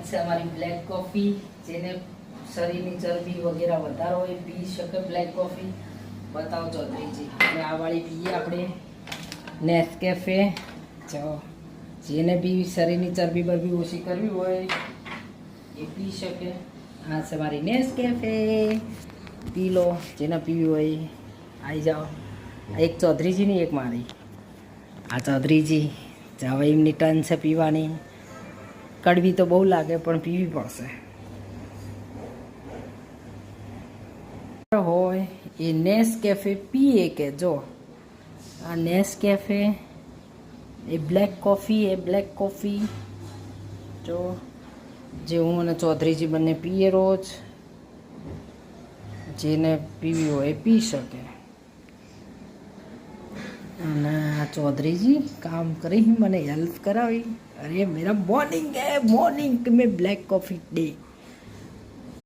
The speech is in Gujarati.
છે અમારી બ્લેક કોફી, જેને શરીરની ચરબી વગેરે વધારો હોય પી શકે બ્લેક કોફી. બતાવો ચૌધરીજી. અને આ વાળી પીએ આપણે નેસ્કેફે. જો જેને બી શરીરની ચરબી બરબી ઓછી કરવી હોય એ પી શકે. આ છે મારી નેસ્કેફે, પી લો જેને પીવી હોય આવી જાઓ. એક ચૌધરીજીની એક મારી. આ ચૌધરીજી હવે એમની ટર્ન છે પીવાની. કડવી તો બહુ લાગે પણ પીવી પડશે. હોય એ નેસ્કેફે પીએ કે જો આ નેસ્કેફે એ બ્લેક કોફી જો જે હું અને ચૌધરીજી બંને પીએ રોજ. જેને પીવી હોય એ પી શકે. અને આ चौधरी काम करी મને હેલ્પ કરાવી. અરે મેરા મોર્નિંગ है, मॉर्निंग में ब्लैक कॉफ़ी डे.